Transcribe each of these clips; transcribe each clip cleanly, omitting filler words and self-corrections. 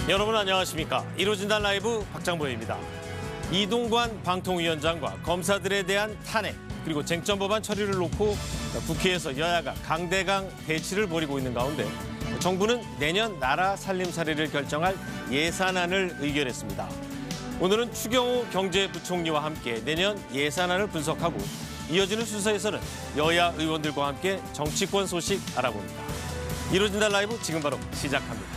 여러분 안녕하십니까? 이루어진다 라이브 박장보입니다. 이동관 방통위원장과 검사들에 대한 탄핵 그리고 쟁점 법안 처리를 놓고 국회에서 여야가 강대강 대치를 벌이고 있는 가운데 정부는 내년 나라 살림살이를 결정할 예산안을 의결했습니다. 오늘은 추경호 경제부총리와 함께 내년 예산안을 분석하고 이어지는 순서에서는 여야 의원들과 함께 정치권 소식 알아봅니다. 이루어진다 라이브 지금 바로 시작합니다.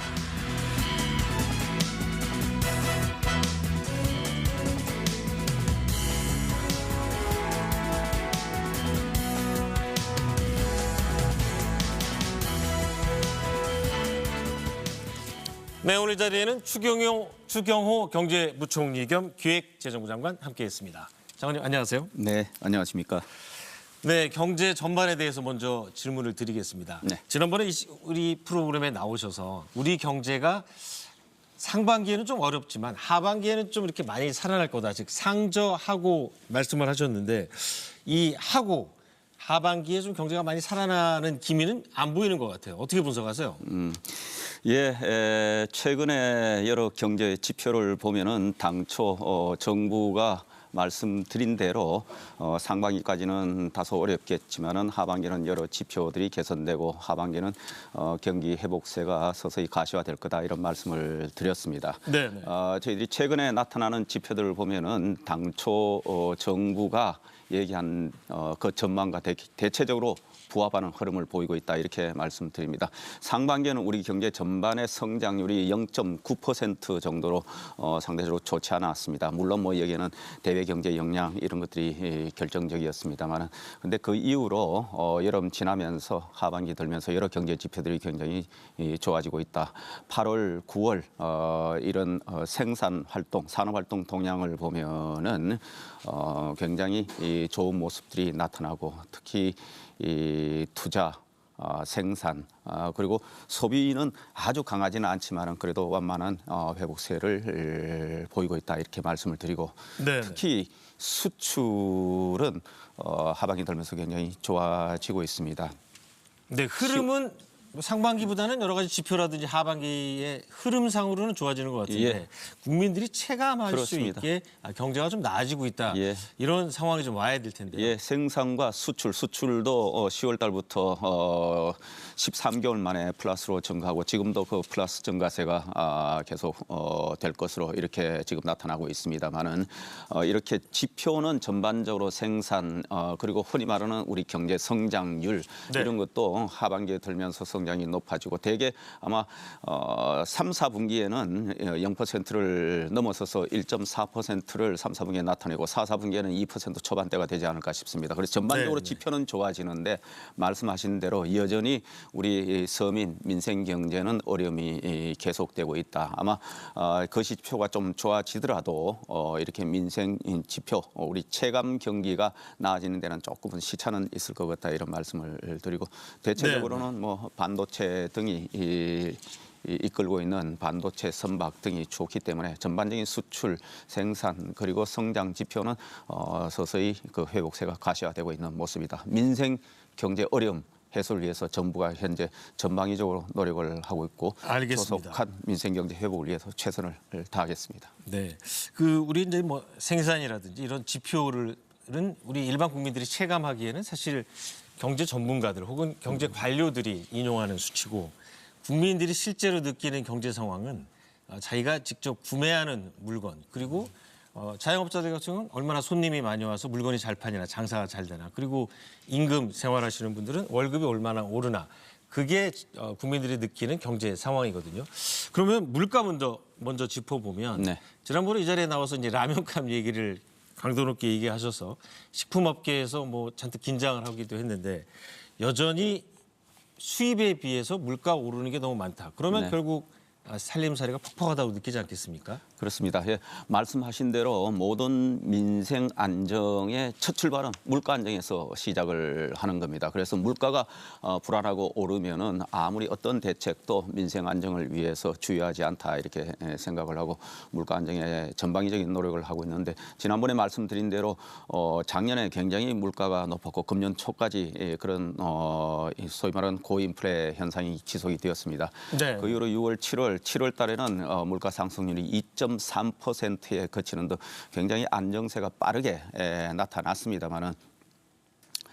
네, 오늘 자리에는 추경호 경제부총리 겸 기획재정부 장관 함께했습니다. 장관님 안녕하세요. 네, 안녕하십니까. 네, 경제 전반에 대해서 먼저 질문을 드리겠습니다. 네. 지난번에 우리 프로그램에 나오셔서 우리 경제가 상반기에는 좀 어렵지만 하반기에는 좀 이렇게 많이 살아날 거다. 즉 상저하고 말씀을 하셨는데 이 하고 하반기에 좀 경제가 많이 살아나는 기미는 안 보이는 것 같아요. 어떻게 분석하세요? 최근에 여러 경제 지표를 보면은 당초 정부가 말씀드린 대로 상반기까지는 다소 어렵겠지만은 하반기는 여러 지표들이 개선되고 하반기는 경기 회복세가 서서히 가시화될 거다 이런 말씀을 드렸습니다. 네네. 저희들이 최근에 나타나는 지표들을 보면은 당초 정부가 얘기한 그 전망과 대체적으로 부합하는 흐름을 보이고 있다 이렇게 말씀드립니다. 상반기에는 우리 경제 전반의 성장률이 0.9% 정도로 상대적으로 좋지 않았습니다. 물론 뭐 여기에는 대외 경제 역량 이런 것들이 결정적이었습니다만, 근데 그 이후로 여름 지나면서 하반기 들면서 여러 경제 지표들이 굉장히 좋아지고 있다. 8월, 9월 이런 생산 활동, 산업 활동 동향을 보면은 굉장히 좋은 모습들이 나타나고 특히 이 투자, 생산, 그리고 소비는 아주 강하지는 않지만은 그래도 완만한 회복세를 보이고 있다 이렇게 말씀을 드리고 네네. 특히 수출은 하반기 들면서 굉장히 좋아지고 있습니다. 네, 흐름은 상반기보다는 여러 가지 지표라든지 하반기의 흐름상으로는 좋아지는 것 같은데 예. 국민들이 체감할 그렇습니다. 수 있게 경제가 좀 나아지고 있다. 예. 이런 상황이 좀 와야 될 텐데요. 예, 생산과 수출도 10월 달부터 13개월 만에 플러스로 증가하고 지금도 그 플러스 증가세가 계속 될 것으로 이렇게 지금 나타나고 있습니다만은 이렇게 지표는 전반적으로 생산 그리고 흔히 말하는 우리 경제 성장률 네. 이런 것도 하반기에 들면서 성장이 높아지고 대개 아마 3, 4분기에는 0%를 넘어서서 1.4%를 3, 4분기에 나타내고 4, 4분기에는 2% 초반대가 되지 않을까 싶습니다. 그래서 전반적으로 네. 지표는 좋아지는데 말씀하신 대로 여전히 우리 서민 민생 경제는 어려움이 계속되고 있다. 아마 그 지표가 좀 좋아지더라도 이렇게 민생 지표 우리 체감 경기가 나아지는 데는 조금은 시차는 있을 것 같다 이런 말씀을 드리고 대체적으로는 뭐 반도체 등이 이끌고 있는 반도체 선박 등이 좋기 때문에 전반적인 수출, 생산 그리고 성장 지표는 서서히 그 회복세가 가시화되고 있는 모습이다. 민생 경제 어려움 해소를 위해서 정부가 현재 전방위적으로 노력을 하고 있고 알겠습니다. 조속한 민생 경제 회복을 위해서 최선을 다하겠습니다. 네, 우리 이제 뭐 생산이라든지 이런 지표를 우리 일반 국민들이 체감하기에는 사실 경제 전문가들 혹은 경제 관료들이 인용하는 수치고 국민들이 실제로 느끼는 경제 상황은 자기가 직접 구매하는 물건 그리고 자영업자들 같은 경우는 얼마나 손님이 많이 와서 물건이 잘 파냐 장사가 잘 되나 그리고 임금 생활하시는 분들은 월급이 얼마나 오르나 그게 국민들이 느끼는 경제 상황이거든요. 그러면 물가 먼저 짚어보면 네. 지난번에 이 자리에 나와서 이제 라면값 얘기를 강도 높게 얘기하셔서 식품업계에서 뭐 잔뜩 긴장을 하기도 했는데 여전히 수입에 비해서 물가 오르는 게 너무 많다. 그러면 네. 결국 살림살이가 퍽퍽하다고 느끼지 않겠습니까? 그렇습니다. 예, 말씀하신 대로 모든 민생 안정의 첫 출발은 물가 안정에서 시작을 하는 겁니다. 그래서 물가가 불안하고 오르면은 아무리 어떤 대책도 민생 안정을 위해서 주요하지 않다 이렇게 생각을 하고 물가 안정에 전방위적인 노력을 하고 있는데 지난번에 말씀드린 대로 작년에 굉장히 물가가 높았고 금년 초까지 그런 소위 말하는 고인플레 현상이 지속이 되었습니다. 네. 그 이후로 6월, 7월 달에는 물가 상승률이 2.3%에 그치는 등 굉장히 안정세가 빠르게 나타났습니다만은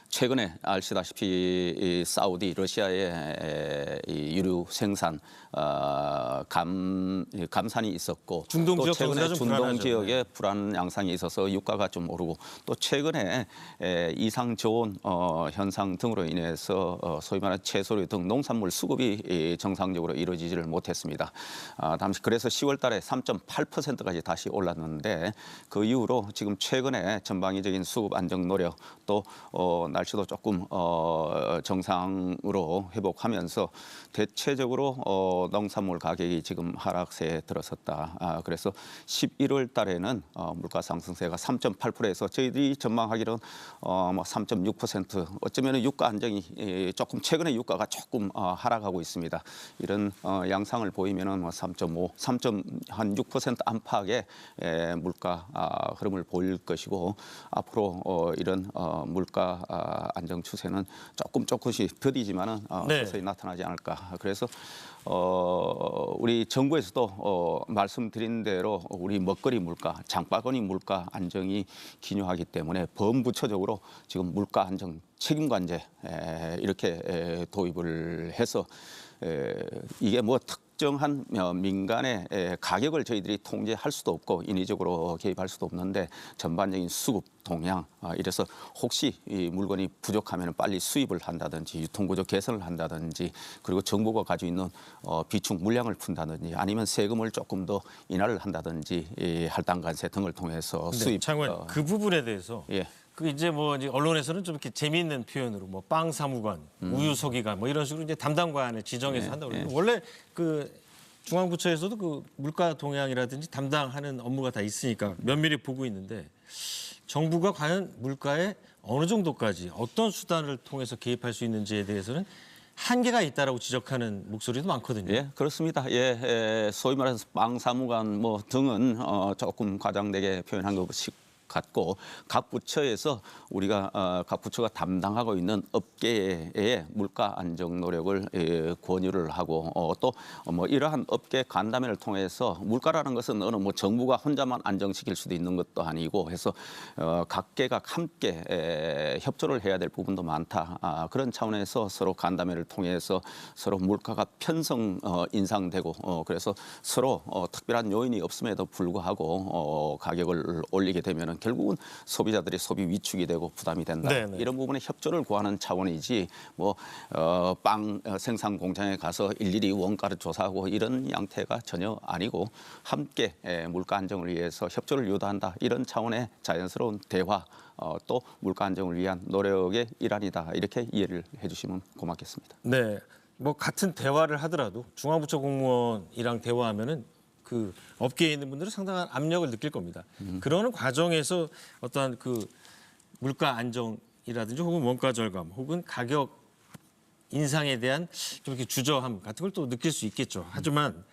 최근에 아시다시피 이 사우디 러시아의 이 유류 생산 감산이 있었고 중동 또 지역 최근에 경기가 좀 중동 불안하죠. 지역에 불안 양상이 있어서 유가가 좀 오르고 또 최근에 이상 저온 현상 등으로 인해서 소위 말하는 채소류 등 농산물 수급이 정상적으로 이루어지지를 못했습니다. 당시 그래서 10월달에 3.8%까지 다시 올랐는데 그 이후로 지금 최근에 전방위적인 수급 안정 노력 또 날씨도 조금 정상으로 회복하면서 대체적으로 농산물 가격이 지금 하락세에 들어섰다. 그래서 11월 달에는 물가 상승세가 3.8%에서 저희들이 전망하기로는 뭐 3.6% 어쩌면 유가 안정이 조금 최근에 유가가 조금 하락하고 있습니다. 이런 양상을 보이면은 뭐 3.5, 3.6% 안팎의 물가 흐름을 보일 것이고 앞으로 이런 물가 안정 추세는 조금씩 더디지만은 네. 서서히 나타나지 않을까. 그래서 우리 정부에서도 말씀드린 대로 우리 먹거리 물가, 장바구니 물가 안정이 기묘하기 때문에 범부처적으로 지금 물가 안정 책임관제 이렇게 도입을 해서 이게 뭐 특정한 민간의 가격을 저희들이 통제할 수도 없고 인위적으로 개입할 수도 없는데 전반적인 수급 동향 이래서 혹시 이 물건이 부족하면 빨리 수입을 한다든지 유통구조 개선을 한다든지 그리고 정부가 가지고 있는 비축 물량을 푼다든지 아니면 세금을 조금 더 인하를 한다든지 할당관세 등을 통해서 네, 수입 장관 그 부분에 대해서 예. 그 이제 뭐 이제 언론에서는 좀 이렇게 재미있는 표현으로 뭐 빵 사무관, 우유 소기관 뭐 이런 식으로 이제 담당관을 지정해서 한다고 그러는데 원래 그 중앙부처에서도 그 물가 동향이라든지 담당하는 업무가 다 있으니까 면밀히 보고 있는데 정부가 과연 물가에 어느 정도까지 어떤 수단을 통해서 개입할 수 있는지에 대해서는 한계가 있다라고 지적하는 목소리도 많거든요. 예, 그렇습니다. 소위 말해서 빵 사무관 뭐 등은 조금 과장되게 표현한 것이 같고 각 부처에서 우리가 각 부처가 담당하고 있는 업계의 물가 안정 노력을 권유를 하고 또 뭐 이러한 업계 간담회를 통해서 물가라는 것은 어느 뭐 정부가 혼자만 안정시킬 수도 있는 것도 아니고 해서 각계가 함께 협조를 해야 될 부분도 많다. 그런 차원에서 서로 간담회를 통해서 서로 물가가 편성 인상되고 그래서 서로 특별한 요인이 없음에도 불구하고 가격을 올리게 되면 결국은 소비자들이 소비 위축이 되고 부담이 된다. 네네. 이런 부분에 협조를 구하는 차원이지 뭐 빵 생산 공장에 가서 일일이 원가를 조사하고 이런 양태가 전혀 아니고 함께 물가 안정을 위해서 협조를 유도한다. 이런 차원의 자연스러운 대화 또 물가 안정을 위한 노력의 일환이다. 이렇게 이해를 해주시면 고맙겠습니다. 네, 뭐 같은 대화를 하더라도 중앙부처 공무원이랑 대화하면은 그 업계에 있는 분들은 상당한 압력을 느낄 겁니다. 그러는 과정에서 어떠한 그 물가 안정이라든지 혹은 원가 절감 혹은 가격 인상에 대한 좀 이렇게 주저함 같은 걸 또 느낄 수 있겠죠. 하지만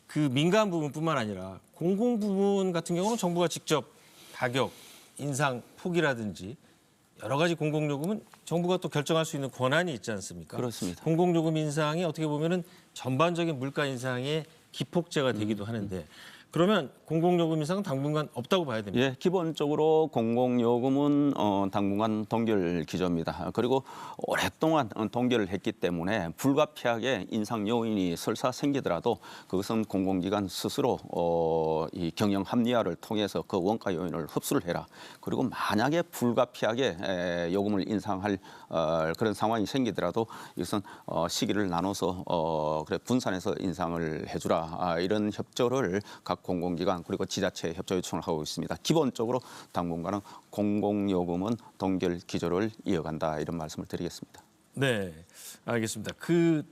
그 민간 부분뿐만 아니라 공공 부분 같은 경우는 정부가 직접 가격 인상 폭이라든지 여러 가지 공공요금은 정부가 또 결정할 수 있는 권한이 있지 않습니까? 그렇습니다. 공공요금 인상이 어떻게 보면은 전반적인 물가 인상의 기폭제가 되기도 하는데 그러면 공공요금 인상은 당분간 없다고 봐야 됩니다. 예, 기본적으로 공공요금은 당분간 동결 기조입니다. 그리고 오랫동안 동결을 했기 때문에 불가피하게 인상 요인이 설사 생기더라도 그것은 공공기관 스스로 이 경영 합리화를 통해서 그 원가 요인을 흡수를 해라. 그리고 만약에 불가피하게 요금을 인상할 그런 상황이 생기더라도 이것은 시기를 나눠서 그래 분산해서 인상을 해주라. 이런 협조를 각 공공기관 그리고 지자체에 협조 요청을 하고 있습니다. 기본적으로 당분간은 공공요금은 동결 기조를 이어간다 이런 말씀을 드리겠습니다. 네, 알겠습니다. 그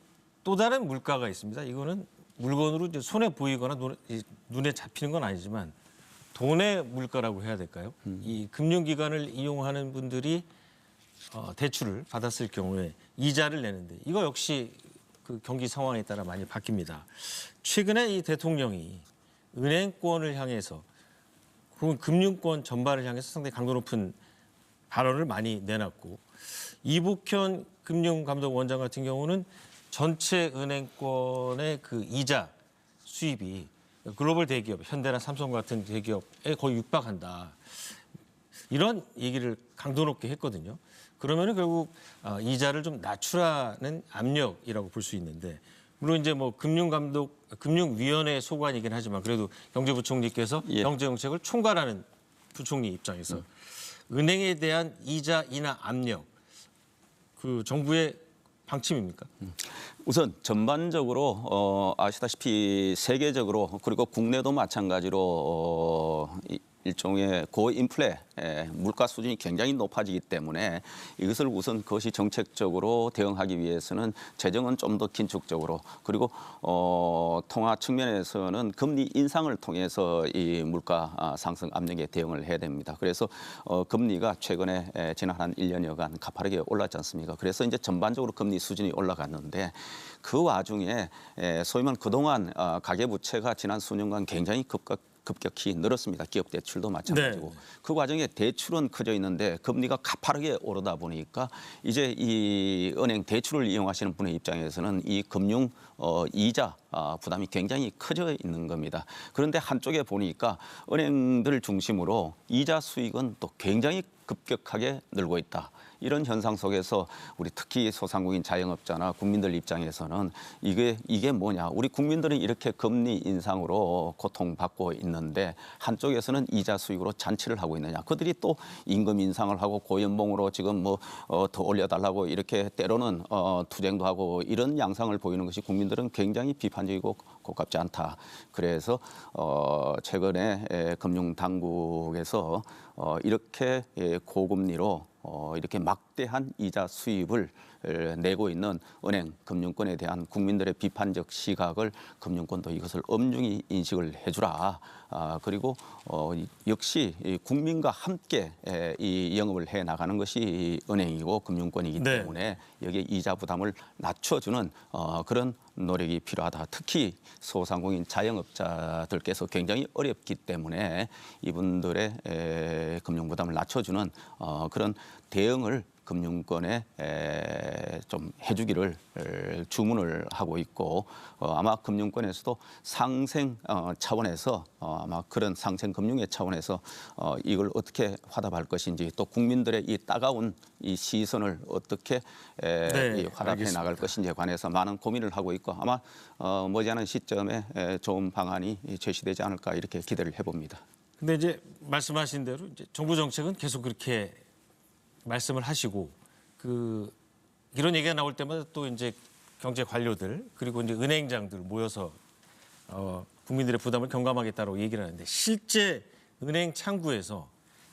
또 다른 물가가 있습니다. 이거는 물건으로 이제 손에 보이거나 눈에 잡히는 건 아니지만 돈의 물가라고 해야 될까요? 이 금융기관을 이용하는 분들이 대출을 받았을 경우에 이자를 내는데 이거 역시 그 경기 상황에 따라 많이 바뀝니다. 최근에 이 대통령이 은행권을 향해서 혹은 금융권 전반을 향해서 상당히 강도 높은 발언을 많이 내놨고 이복현 금융감독원장 같은 경우는 전체 은행권의 그 이자 수입이 글로벌 대기업, 현대나 삼성 같은 대기업에 거의 육박한다. 이런 얘기를 강도 높게 했거든요. 그러면은 결국 이자를 좀 낮추라는 압력이라고 볼 수 있는데 물론 이제 뭐 금융위원회 소관이긴 하지만 그래도 경제부총리께서 예. 경제정책을 총괄하는 부총리 입장에서 은행에 대한 이자 인하 압력 그 정부의 방침입니까? 우선 전반적으로 아시다시피 세계적으로 그리고 국내도 마찬가지로 일종의 고인플레 물가 수준이 굉장히 높아지기 때문에 이것을 우선 그것이 정책적으로 대응하기 위해서는 재정은 좀 더 긴축적으로 그리고 통화 측면에서는 금리 인상을 통해서 이 물가 상승 압력에 대응을 해야 됩니다. 그래서 금리가 최근에 지난 한 1년여간 가파르게 올랐지 않습니까? 그래서 이제 전반적으로 금리 수준이 올라갔는데 그 와중에 소위 말하는 그동안 가계부채가 지난 수년간 굉장히 급격히 늘었습니다. 기업 대출도 마찬가지고. 네. 그 과정에 대출은 커져 있는데 금리가 가파르게 오르다 보니까 이제 이 은행 대출을 이용하시는 분의 입장에서는 이 금융 이자 부담이 굉장히 커져 있는 겁니다. 그런데 한쪽에 보니까 은행들 중심으로 이자 수익은 또 굉장히 급격하게 늘고 있다. 이런 현상 속에서 우리 특히 소상공인 자영업자나 국민들 입장에서는 이게 뭐냐. 우리 국민들은 이렇게 금리 인상으로 고통받고 있는데 한쪽에서는 이자 수익으로 잔치를 하고 있느냐. 그들이 또 임금 인상을 하고 고연봉으로 지금 뭐 더 올려달라고 이렇게 때로는 투쟁도 하고 이런 양상을 보이는 것이 국민들은 굉장히 비판적이고 고깝지 않다. 그래서 최근에 금융당국에서 이렇게 고금리로 이렇게 막대한 이자 수입을 내고 있는 은행, 금융권에 대한 국민들의 비판적 시각을 금융권도 이것을 엄중히 인식을 해주라. 그리고 역시 국민과 함께 이 영업을 해 나가는 것이 은행이고 금융권이기 네. 때문에 여기에 이자 부담을 낮춰주는 그런 노력이 필요하다. 특히 소상공인 자영업자들께서 굉장히 어렵기 때문에 이분들의 금융 부담을 낮춰주는 그런 대응을 금융권에 좀 해주기를 주문을 하고 있고 아마 금융권에서도 상생 차원에서 아마 그런 상생 금융의 차원에서 이걸 어떻게 화답할 것인지 또 국민들의 이 따가운 이 시선을 어떻게 이 화답해 알겠습니다. 나갈 것인지에 관해서 많은 고민을 하고 있고 아마 머지않은 시점에 좋은 방안이 제시되지 않을까 이렇게 기대를 해봅니다. 근데 이제 말씀하신 대로 이제 정부 정책은 계속 그렇게 말씀을 하시고 이런 얘기가 나올 때마다 또 이제 경제 관료들 그리고 이제 은행장들 모여서 국민들의 부담을 경감하겠다고 얘기를 하는데 실제 은행 창구에서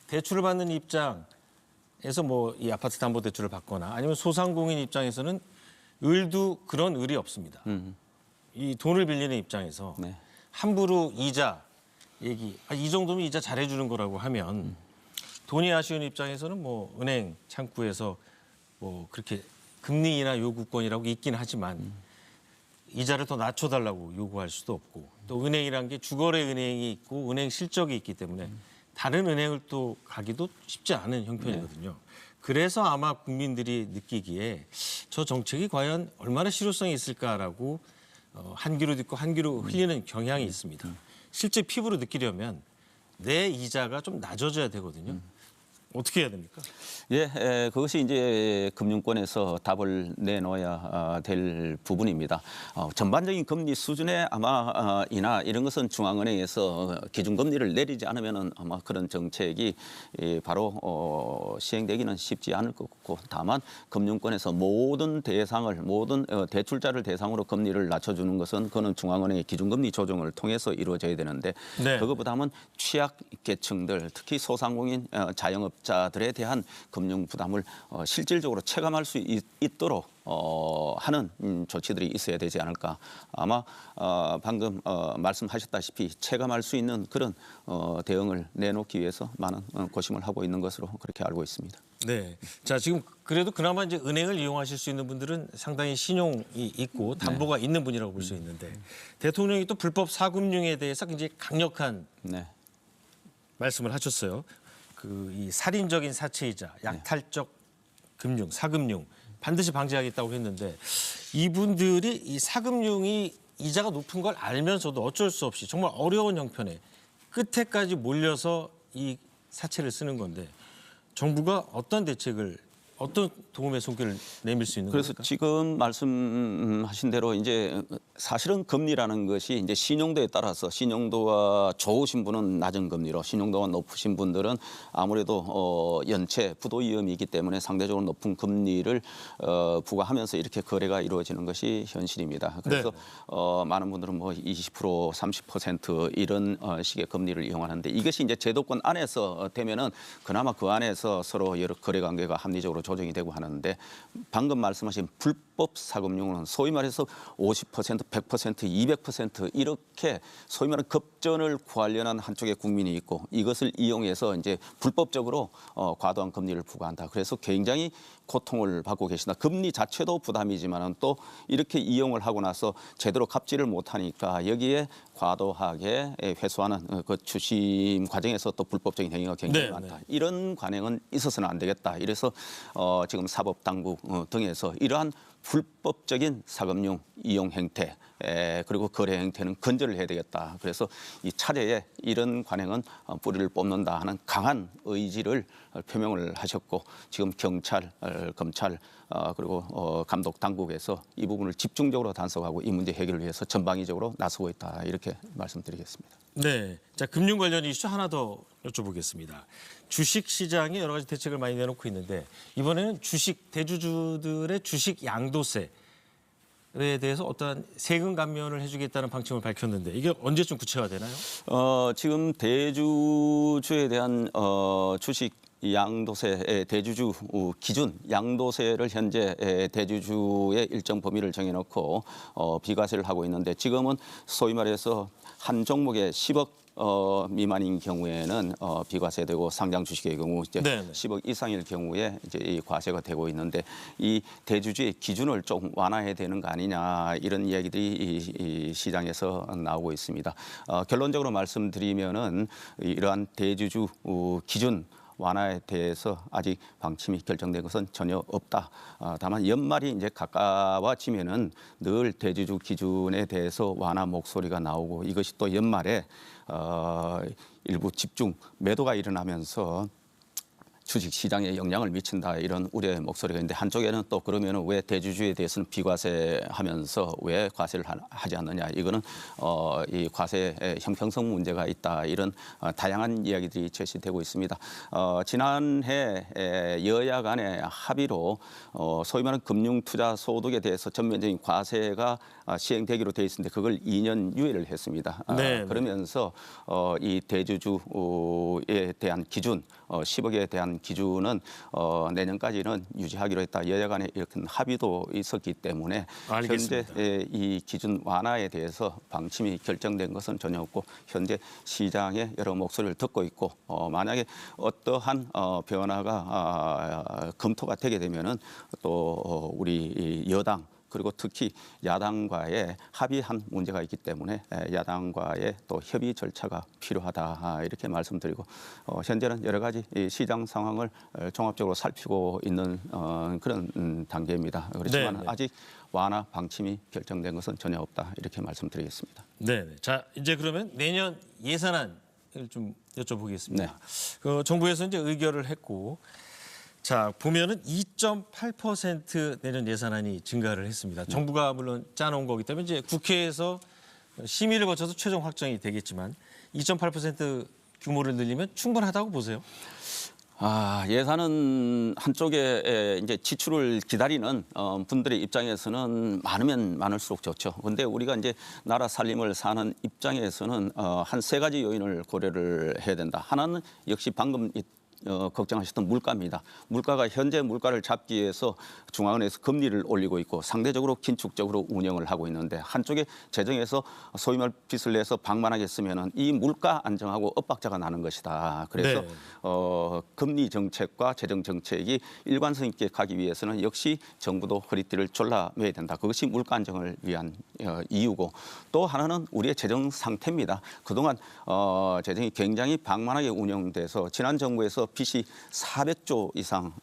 대출을 받는 입장에서 뭐 이 아파트 담보 대출을 받거나 아니면 소상공인 입장에서는 을도 그런 을이 없습니다. 이 돈을 빌리는 입장에서 네. 함부로 이자 얘기 이 정도면 이자 잘해주는 거라고 하면 돈이 아쉬운 입장에서는 뭐 은행 창구에서 뭐 그렇게 금리 인하 요구권이라고 있긴 하지만 이자를 더 낮춰달라고 요구할 수도 없고 또 은행이란 게 주거래 은행이 있고 은행 실적이 있기 때문에 다른 은행을 또 가기도 쉽지 않은 형편이거든요. 그래서 아마 국민들이 느끼기에 저 정책이 과연 얼마나 실효성이 있을까라고 한 귀로 듣고 한 귀로 흘리는 경향이 있습니다. 실제 피부로 느끼려면 내 이자가 좀 낮아져야 되거든요. 어떻게 해야 됩니까? 예, 그것이 이제 금융권에서 답을 내놓아야 될 부분입니다. 전반적인 금리 수준의 아마 인하 이런 것은 중앙은행에서 기준금리를 내리지 않으면은 아마 그런 정책이 바로 시행되기는 쉽지 않을 것 같고 다만 금융권에서 모든 대출자를 대상으로 금리를 낮춰주는 것은 그거는 중앙은행의 기준금리 조정을 통해서 이루어져야 되는데 네. 그것보다는 취약계층들 특히 소상공인 자영업 자영업자들에 대한 금융 부담을 실질적으로 체감할 수 있도록 하는 조치들이 있어야 되지 않을까. 아마 방금 말씀하셨다시피 체감할 수 있는 그런 대응을 내놓기 위해서 많은 고심을 하고 있는 것으로 그렇게 알고 있습니다. 네. 자, 지금 그래도 그나마 이제 은행을 이용하실 수 있는 분들은 상당히 신용이 있고 담보가 있는 분이라고 볼 수 있는데 대통령이 또 불법 사금융에 대해서 굉장히 강력한 네. 말씀을 하셨어요. 그 이 살인적인 사채이자 약탈적 금융, 사금융 반드시 방지하겠다고 했는데 이분들이 이 사금융이 이자가 높은 걸 알면서도 어쩔 수 없이 정말 어려운 형편에 끝에까지 몰려서 이 사채를 쓰는 건데 정부가 어떤 대책을 어떤 도움의 손길을 내밀 수 있는 그래서 겁니까? 지금 말씀하신 대로 이제 사실은 금리라는 것이 이제 신용도에 따라서 신용도가 좋으신 분은 낮은 금리로 신용도가 높으신 분들은 아무래도 연체 부도 위험이 있기 때문에 상대적으로 높은 금리를 부과하면서 이렇게 거래가 이루어지는 것이 현실입니다. 그래서 많은 분들은 뭐 20% 30% 이런 식의 금리를 이용하는데 이것이 이제 제도권 안에서 되면은 그나마 그 안에서 서로 여러 거래 관계가 합리적으로 조정이 되고 하는데 방금 말씀하신 불법 사금융은 소위 말해서 50%, 100%, 200% 이렇게 소위 말하는 급전을 구하려는 한쪽의 국민이 있고 이것을 이용해서 이제 불법적으로 과도한 금리를 부과한다. 그래서 굉장히 고통을 받고 계신다. 금리 자체도 부담이지만은 또 이렇게 이용을 하고 나서 제대로 갚지를 못하니까 여기에 과도하게 회수하는 그 추심 과정에서 또 불법적인 행위가 굉장히 많다. 이런 관행은 있어서는 안 되겠다. 이래서 지금 사법당국 등에서 이러한 불법적인 사금융 이용 행태 그리고 거래 행태는 근절을 해야 되겠다. 그래서 이 차례에 이런 관행은 뿌리를 뽑는다 하는 강한 의지를 표명을 하셨고 지금 경찰, 검찰 그리고 감독 당국에서 이 부분을 집중적으로 단속하고 이 문제 해결을 위해서 전방위적으로 나서고 있다. 이렇게 말씀드리겠습니다. 네. 자, 금융 관련 이슈 하나 더 여쭤보겠습니다. 주식 시장에 여러 가지 대책을 많이 내놓고 있는데 이번에는 주식 대주주들의 주식 양도세에 대해서 어떠한 세금 감면을 해주겠다는 방침을 밝혔는데 이게 언제쯤 구체화되나요? 지금 대주주에 대한 주식 양도세 대주주 기준 양도세를 현재 대주주의 일정 범위를 정해놓고 비과세를 하고 있는데 지금은 소위 말해서 한 종목에 10억 미만인 경우에는 비과세되고 상장 주식의 경우 이제 10억 이상일 경우에 이제 이 과세가 되고 있는데 이 대주주의 기준을 좀 완화해야 되는 거 아니냐 이런 이야기들이 이 시장에서 나오고 있습니다. 결론적으로 말씀드리면은 이러한 대주주 기준 완화에 대해서 아직 방침이 결정된 것은 전혀 없다. 다만 연말이 이제 가까워지면은 늘 대주주 기준에 대해서 완화 목소리가 나오고 이것이 또 연말에 일부 집중 매도가 일어나면서 주식 시장에 영향을 미친다 이런 우려의 목소리가 있는데 한쪽에는 또 그러면은 왜 대주주에 대해서는 비과세하면서 왜 과세를 하지 않느냐 이거는 이 과세의 형평성 문제가 있다 이런 다양한 이야기들이 제시되고 있습니다. 지난해 여야 간의 합의로 소위 말하는 금융투자소득에 대해서 전면적인 과세가 시행되기로 돼 있었는데 그걸 2년 유예를 했습니다. 그러면서 이 대주주에 대한 기준 10억에 대한 기준은 내년까지는 유지하기로 했다. 여야 간에 이렇게 합의도 있었기 때문에 알겠습니다. 현재 이 기준 완화에 대해서 방침이 결정된 것은 전혀 없고 현재 시장의 여러 목소리를 듣고 있고 만약에 어떠한 변화가 검토가 되게 되면은 또 우리 여당 그리고 특히 야당과의 합의한 문제가 있기 때문에 야당과의 또 협의 절차가 필요하다 이렇게 말씀드리고 현재는 여러 가지 시장 상황을 종합적으로 살피고 있는 그런 단계입니다. 그렇지만 아직 완화 방침이 결정된 것은 전혀 없다 이렇게 말씀드리겠습니다. 네. 자, 이제 그러면 내년 예산안을 좀 여쭤보겠습니다. 그 정부에서 이제 의결을 했고. 자, 보면은 2.8% 내년 예산안이 증가를 했습니다. 정부가 물론 짜놓은 거기 때문에 이제 국회에서 심의를 거쳐서 최종 확정이 되겠지만 2.8% 규모를 늘리면 충분하다고 보세요? 예산은 한쪽에 이제 지출을 기다리는 분들의 입장에서는 많으면 많을수록 좋죠. 그런데 우리가 이제 나라 살림을 사는 입장에서는 한 세 가지 요인을 고려를 해야 된다. 하나는 역시 방금 걱정하셨던 물가입니다. 물가가 현재 물가를 잡기 위해서 중앙은행에서 금리를 올리고 있고 상대적으로 긴축적으로 운영을 하고 있는데 한쪽에 재정에서 소위 말 빚을 내서 방만하게 쓰면은 이 물가 안정하고 엇박자가 나는 것이다. 그래서 네. 금리 정책과 재정 정책이 일관성 있게 가기 위해서는 역시 정부도 허리띠를 졸라매야 된다. 그것이 물가 안정을 위한 이유고 또 하나는 우리의 재정 상태입니다. 그동안 재정이 굉장히 방만하게 운영돼서 지난 정부에서 빚이 400조 이상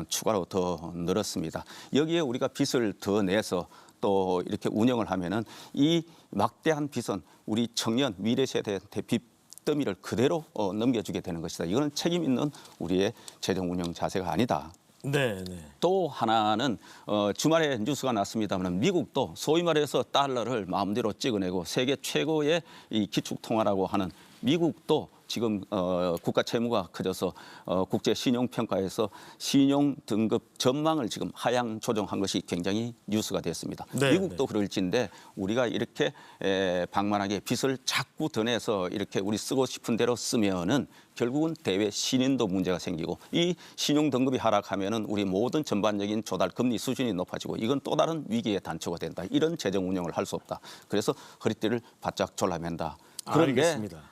추가로 더 늘었습니다. 여기에 우리가 빚을 더 내서 또 이렇게 운영을 하면은 이 막대한 빚은 우리 청년 미래 세대한테 빚더미를 그대로 넘겨주게 되는 것이다. 이거는 책임 있는 우리의 재정 운영 자세가 아니다. 네, 네. 또 하나는 주말에 뉴스가 났습니다만 미국도 소위 말해서 달러를 마음대로 찍어내고 세계 최고의 이 기축통화라고 하는 미국도 지금 국가 채무가 커져서 국제 신용 평가에서 신용 등급 전망을 지금 하향 조정한 것이 굉장히 뉴스가 됐습니다. 네, 미국도 그럴진데 우리가 이렇게 방만하게 빚을 자꾸 더 내서 이렇게 우리 쓰고 싶은 대로 쓰면은 결국은 대외 신인도 문제가 생기고 이 신용 등급이 하락하면은 우리 모든 전반적인 조달 금리 수준이 높아지고 이건 또 다른 위기의 단초가 된다. 이런 재정 운영을 할 수 없다. 그래서 허리띠를 바짝 졸라맨다. 그런데 알겠습니다.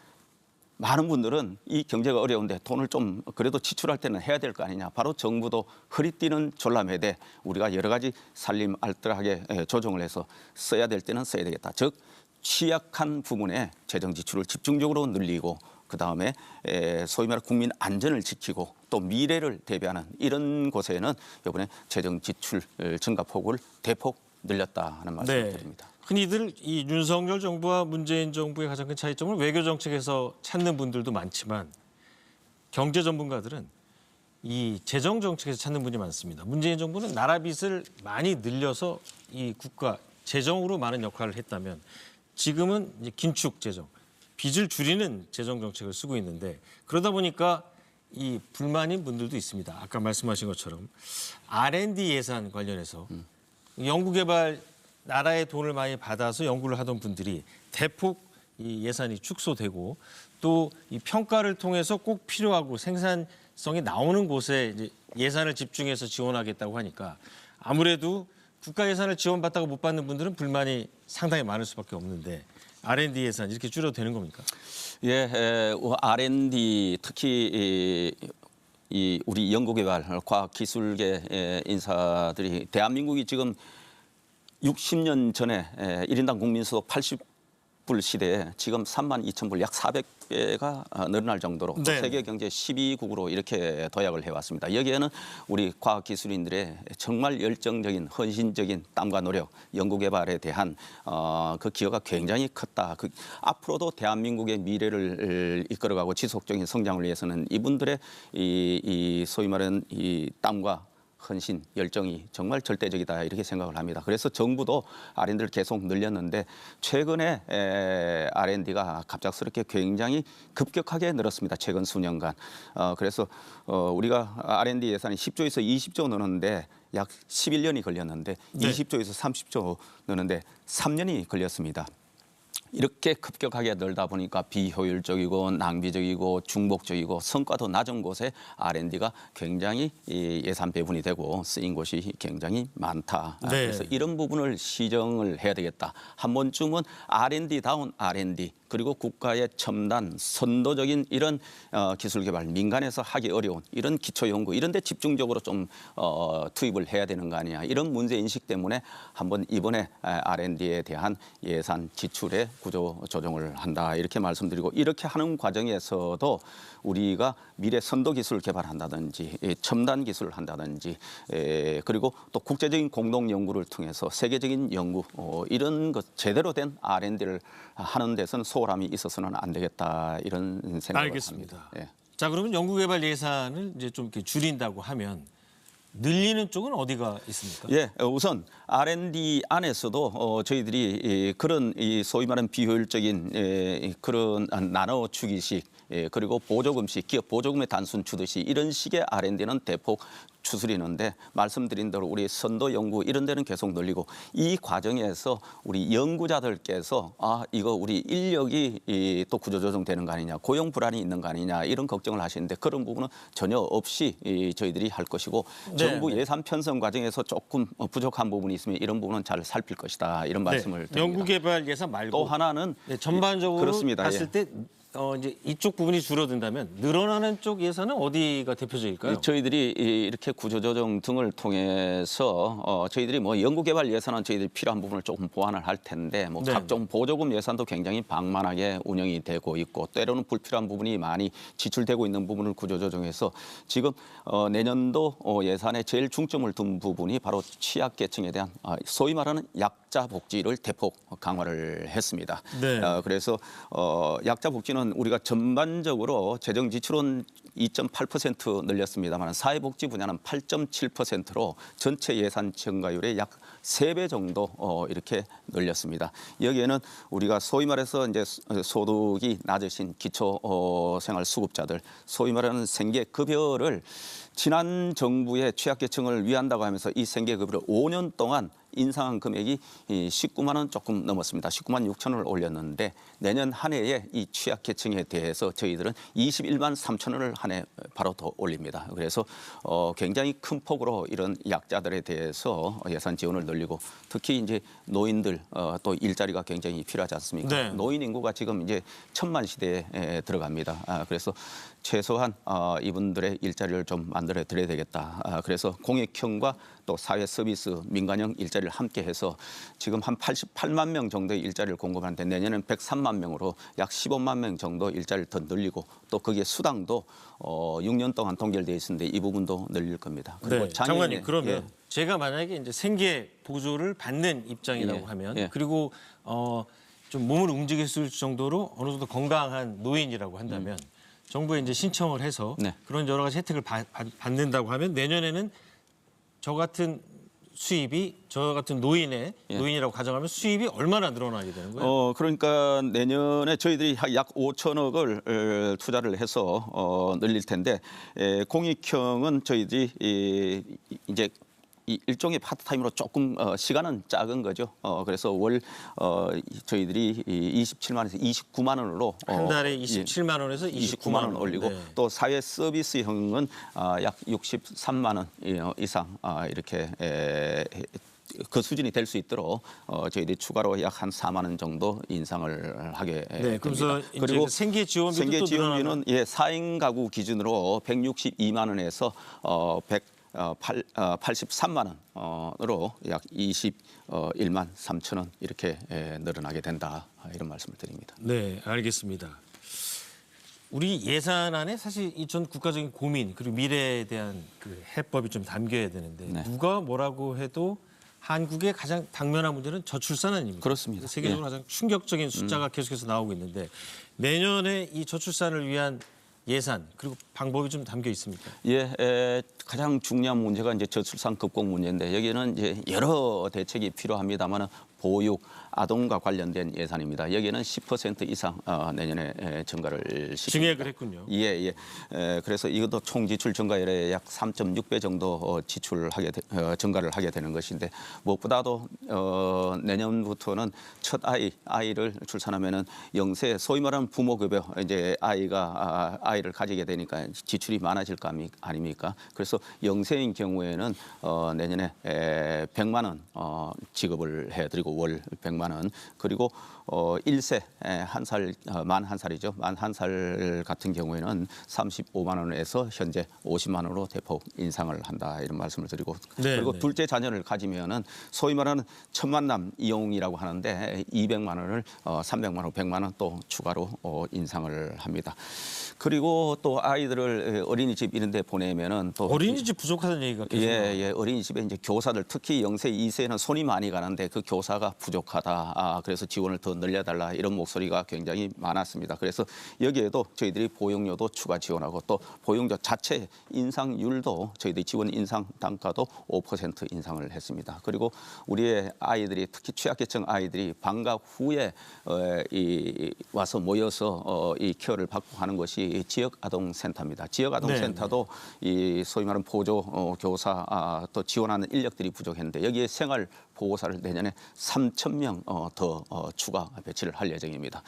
많은 분들은 이 경제가 어려운데 돈을 좀 그래도 지출할 때는 해야 될 거 아니냐. 바로 정부도 허리띠는 졸라매되 우리가 여러 가지 살림 알뜰하게 조정을 해서 써야 될 때는 써야 되겠다. 즉 취약한 부분에 재정 지출을 집중적으로 늘리고 그다음에 소위 말해 국민 안전을 지키고 또 미래를 대비하는 이런 곳에는 이번에 재정 지출 증가 폭을 대폭 늘렸다 하는 말씀을 드립니다. 흔히들 이 윤석열 정부와 문재인 정부의 가장 큰 차이점을 외교 정책에서 찾는 분들도 많지만 경제 전문가들은 이 재정 정책에서 찾는 분이 많습니다. 문재인 정부는 나라 빚을 많이 늘려서 이 국가 재정으로 많은 역할을 했다면 지금은 이제 긴축 재정, 빚을 줄이는 재정 정책을 쓰고 있는데 그러다 보니까 이 불만인 분들도 있습니다. 아까 말씀하신 것처럼 R&D 예산 관련해서 연구개발 나라의 돈을 많이 받아서 연구를 하던 분들이 대폭 이 예산이 축소되고 또 이 평가를 통해서 꼭 필요하고 생산성이 나오는 곳에 이제 예산을 집중해서 지원하겠다고 하니까 아무래도 국가 예산을 지원받다가 못 받는 분들은 불만이 상당히 많을 수밖에 없는데 R&D 예산 이렇게 줄여도 되는 겁니까? 예, R&D 특히 이 우리 연구개발 과학기술계 인사들이 대한민국이 지금 60년 전에 1인당 국민소득 80불 시대에 지금 32,000불 약 400배가 늘어날 정도로 네. 세계 경제 12국으로 이렇게 도약을 해왔습니다. 여기에는 우리 과학기술인들의 정말 열정적인 헌신적인 땀과 노력, 연구개발에 대한 그 기여가 굉장히 컸다. 앞으로도 대한민국의 미래를 이끌어가고 지속적인 성장을 위해서는 이분들의 이 소위 말하는 이 땀과 헌신, 열정이 정말 절대적이다 이렇게 생각을 합니다. 그래서 정부도 R&D를 계속 늘렸는데 최근에 R&D가 갑작스럽게 굉장히 급격하게 늘었습니다. 최근 수년간. 그래서 우리가 R&D 예산이 10조에서 20조 넣는데 약 11년이 걸렸는데 네. 20조에서 30조 넣는데 3년이 걸렸습니다. 이렇게 급격하게 늘다 보니까 비효율적이고 낭비적이고 중복적이고 성과도 낮은 곳에 R&D가 굉장히 예산 배분이 되고 쓰인 곳이 굉장히 많다. 네. 그래서 이런 부분을 시정을 해야 되겠다. 한 번쯤은 R&D다운 R&D 그리고 국가의 첨단 선도적인 이런 기술 개발 민간에서 하기 어려운 이런 기초 연구 이런 데 집중적으로 좀 투입을 해야 되는 거 아니냐. 이런 문제 인식 때문에 한번 이번에 R&D에 대한 예산 지출에 구조 조정을 한다 이렇게 말씀드리고 이렇게 하는 과정에서도 우리가 미래 선도 기술 개발한다든지 첨단 기술을 한다든지 그리고 또 국제적인 공동 연구를 통해서 세계적인 연구 이런 것 제대로 된 R&D를 하는 데서는 소홀함이 있어서는 안 되겠다 이런 생각을 알겠습니다. 합니다. 예. 자, 그러면 연구개발 예산을 이제 좀 이렇게 줄인다고 하면 늘리는 쪽은 어디가 있습니까? 예, 우선 R&D 안에서도 저희들이 그런 소위 말하는 비효율적인 그런 나눠 주기식 그리고 보조금식, 기업 보조금의 단순 주듯이 이런 식의 R&D는 대폭 추스리는데 말씀드린 대로 우리 선도 연구 이런 데는 계속 늘리고 이 과정에서 우리 연구자들께서 이거 우리 인력이 또 구조조정되는 거 아니냐, 고용 불안이 있는 거 아니냐 이런 걱정을 하시는데 그런 부분은 전혀 없이 저희들이 할 것이고 정부 예산 편성 과정에서 조금 부족한 부분이 있으면 이런 부분은 잘 살필 것이다 이런 말씀을 드립니다. 연구개발 예산 말고 또 하나는 전반적으로 그렇습니다. 봤을 때 이제 이쪽 부분이 줄어든다면 늘어나는 쪽 예산은 어디가 대표적일까요? 저희들이 이렇게 구조조정 등을 통해서 저희들이 뭐 연구개발 예산은 저희들이 필요한 부분을 조금 보완을 할 텐데 뭐 네. 각종 보조금 예산도 굉장히 방만하게 운영이 되고 있고 때로는 불필요한 부분이 많이 지출되고 있는 부분을 구조조정해서 지금 내년도 예산에 제일 중점을 둔 부분이 바로 취약계층에 대한 소위 말하는 약자 복지를 대폭 강화를 했습니다. 네. 그래서 약자 복지는 우리가 전반적으로 재정 지출은 2.8% 늘렸습니다만 사회복지 분야는 8.7%로 전체 예산 증가율의 약 3배 정도 이렇게 늘렸습니다. 여기에는 우리가 소위 말해서 이제 소득이 낮으신 기초생활수급자들, 소위 말하는 생계급여를 지난 정부의 취약계층을 위한다고 하면서 이 생계급여를 5년 동안 인상한 금액이 19만 원 조금 넘었습니다. 19만 6천 원을 올렸는데 내년 한 해에 이 취약계층에 대해서 저희들은 21만 3천 원을 한 해 바로 더 올립니다. 그래서 굉장히 큰 폭으로 이런 약자들에 대해서 예산 지원을 늘리고 특히 이제 노인들 또 일자리가 굉장히 필요하지 않습니까? 네. 노인 인구가 지금 이제 1,000만 시대에 들어갑니다. 그래서 최소한 이분들의 일자리를 좀 만들어 드려야 되겠다. 그래서 공익형과 또 사회 서비스 민간형 일자리를 함께 해서 지금 한 88만 명 정도의 일자리를 공급하는데 내년엔 103만 명으로 약 15만 명 정도 일자리를 더 늘리고 또 거기에 수당도 6년 동안 동결되어 있는데 이 부분도 늘릴 겁니다. 그리고 네. 장관님 그러면 예. 제가 만약에 이제 생계 보조를 받는 입장이라고 예. 하면 예. 그리고 좀 몸을 움직일 수 있을 정도로 어느 정도 건강한 노인이라고 한다면 정부에 이제 신청을 해서 네. 그런 여러 가지 혜택을 받는다고 하면 내년에는 저 같은 수입이 저 같은 노인이라고 가정하면 수입이 얼마나 늘어나게 되는 거예요? 그러니까 내년에 저희들이 약 5천억을 투자를 해서 늘릴 텐데 공익형은 저희들이 이제 이 일종의 파트타임으로 조금 시간은 작은 거죠. 그래서 월 저희들이 27만에서 29만 원으로 한 달에 27만 원에서 29만 원 올리고 네. 또 사회 서비스형은 약 63만 원 이상 이렇게 그 수준이 될 수 있도록 저희들이 추가로 약 한 4만 원 정도 인상을 하게 네, 그래서 됩니다. 그리고 생계 지원비도 또 지원비는 4인 가구 기준으로 162만 원에서 83만 원으로 약 21만 3천 원 이렇게 늘어나게 된다 이런 말씀을 드립니다. 네, 알겠습니다. 우리 예산안에 사실 이 전 국가적인 고민 그리고 미래에 대한 그 해법이 좀 담겨야 되는데 네. 누가 뭐라고 해도 한국의 가장 당면한 문제는 저출산아닙니까? 그렇습니다. 세계적으로 가장 충격적인 숫자가 계속해서 나오고 있는데 내년에 이 저출산을 위한 예산 그리고 방법이 좀 담겨 있습니까? 가장 중요한 문제가 이제 저출산 극복 문제인데 여기는 이제 여러 대책이 필요합니다만 보육, 아동과 관련된 예산입니다. 여기에는 10% 이상 내년에 증가를 시킵니다. 증액을 했군요. 예. 그래서 이것도 총 지출 증가율의 약 3.6배 정도 증가를 하게 되는 것인데 무엇보다도 내년부터는 첫 아이를 출산하면은 영세 소위 말하는 부모급여 이제 아이를 가지게 되니까 지출이 많아질 거 아닙니까? 그래서 영세인 경우에는 내년에 100만 원 지급을 해드리고 월 100만 원 그리고 1세 만 한 살이죠. 만 한 살 같은 경우에는 35만 원에서 현재 50만 원으로 대폭 인상을 한다 이런 말씀을 드리고 그리고 둘째 자녀를 가지면은 소위 말하는 천만남 이용이라고 하는데 200만 원을 300만 원, 100만 원 또 추가로 인상을 합니다. 그리고 또 아이들을 어린이집 이런 데 보내면은 또 어린이집 부족하다는 얘기가 계속 어린이집에 이제 교사들 특히 0세, 2세는 손이 많이 가는데 그 교사가 부족하다. 그래서 지원을 더 늘려달라 이런 목소리가 굉장히 많았습니다. 그래서 여기에도 저희들이 보육료도 추가 지원하고 또 보육료 자체 인상률도 저희들이 지원 인상 단가도 5% 인상을 했습니다. 그리고 우리의 아이들이 특히 취약계층 아이들이 방학 후에 와서 모여서 이 케어를 받고 하는 것이 지역 아동센터입니다. 부족합니다. 지역아동센터도 이 소위 말하는 보조 교사 또 지원하는 인력들이 부족했는데 여기에 생활보호사를 내년에 3,000명 더 추가 배치를 할 예정입니다.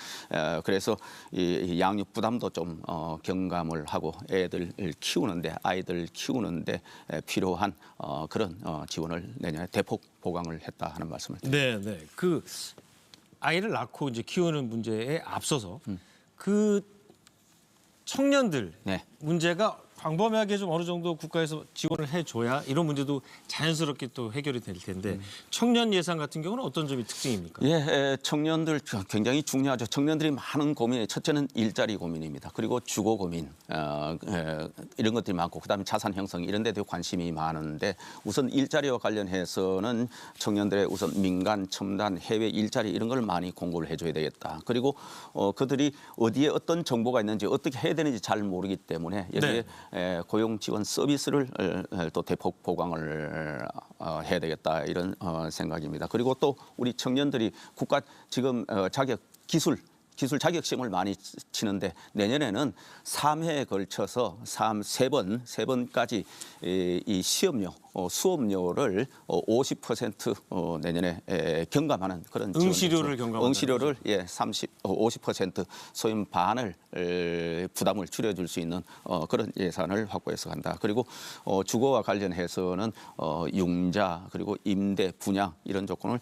그래서 이 양육 부담도 좀 경감을 하고 애들 키우는데 아이들 키우는데 필요한 그런 지원을 내년에 대폭 보강을 했다 하는 말씀을 드립니다. 네, 네. 그 아이를 낳고 이제 키우는 문제에 앞서서 그 청년들 네. 문제가 광범위하게 좀 어느 정도 국가에서 지원을 해줘야 이런 문제도 자연스럽게 또 해결이 될 텐데 청년 예산 같은 경우는 어떤 점이 특징입니까? 예, 청년들 굉장히 중요하죠. 청년들이 많은 고민이 첫째는 일자리 고민입니다. 그리고 주거 고민 이런 것들이 많고 그다음에 자산 형성 이런 데도 관심이 많은데 우선 일자리와 관련해서는 청년들의 우선 민간, 첨단, 해외 일자리 이런 걸 많이 공고를 해줘야 되겠다. 그리고 그들이 어디에 어떤 정보가 있는지 어떻게 해야 되는지 잘 모르기 때문에 여기에 고용 지원 서비스를 또 대폭 보강을 해야 되겠다 이런 생각입니다. 그리고 또 우리 청년들이 국가 지금 자격 기술 자격 시험을 많이 치는데 내년에는 3회에 걸쳐서 세 번까지 이 시험료 수업료를 50% 내년에 경감하는 그런 응시료를 경감하는 응시료를 50% 소위 반을 부담을 줄여줄 수 있는 그런 예산을 확보해서 간다. 그리고 주거와 관련해서는 융자 그리고 임대 분양 이런 조건을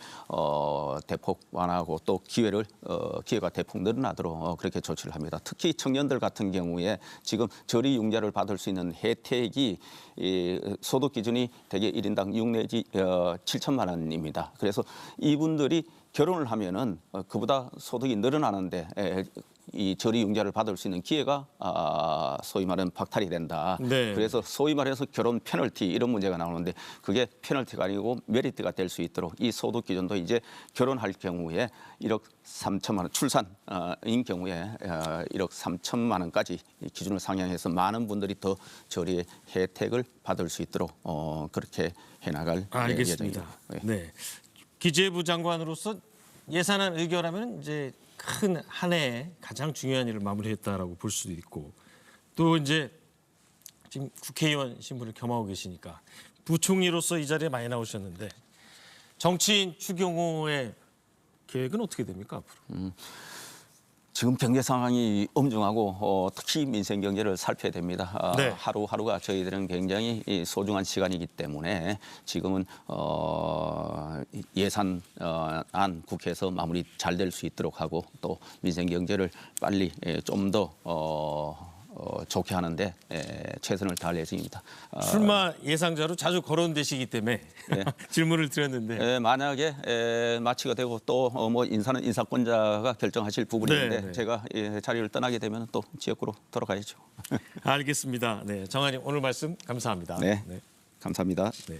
대폭 완화하고 또 기회가 대폭 늘어나도록 그렇게 조치를 합니다. 특히 청년들 같은 경우에 지금 저리 융자를 받을 수 있는 혜택이 소득 기준이 대개 1인당 6 내지 7천만 원입니다. 그래서 이분들이 결혼을 하면은 그보다 소득이 늘어나는데 이 저리 융자를 받을 수 있는 기회가 소위 말하는 박탈이 된다. 네. 그래서 소위 말해서 결혼 페널티 이런 문제가 나오는데 그게 페널티가 아니고 메리트가 될 수 있도록 이 소득 기준도 이제 결혼할 경우에 1억 3천만 원 출산인 경우에 1억 3천만 원까지 기준을 상향해서 많은 분들이 더 저리의 혜택을 받을 수 있도록 그렇게 해나갈 알겠습니다. 예정입니다. 네. 기재부 장관으로서 예산안 의결하면 이제 큰 한 해에 가장 중요한 일을 마무리했다라고 볼 수도 있고 또 이제 지금 국회의원 신분을 겸하고 계시니까 부총리로서 이 자리에 많이 나오셨는데 정치인 추경호의 계획은 어떻게 됩니까 앞으로? 지금 경제 상황이 엄중하고 특히 민생 경제를 살펴야 됩니다. 네. 하루하루가 저희들은 굉장히 소중한 시간이기 때문에 지금은 예산안 국회에서 마무리 잘 될 수 있도록 하고 또 민생 경제를 빨리 좀 더 좋게 하는데 최선을 다할 예정입니다. 출마 예상자로 자주 거론되시기 때문에 질문을 드렸는데 만약에 마치가 되고 또 뭐 인사는 인사권자가 결정하실 부분인데 네. 제가 자리를 떠나게 되면 또 지역구로 돌아가야죠. 알겠습니다. 네, 정한님 오늘 말씀 감사합니다. 네, 감사합니다. 네.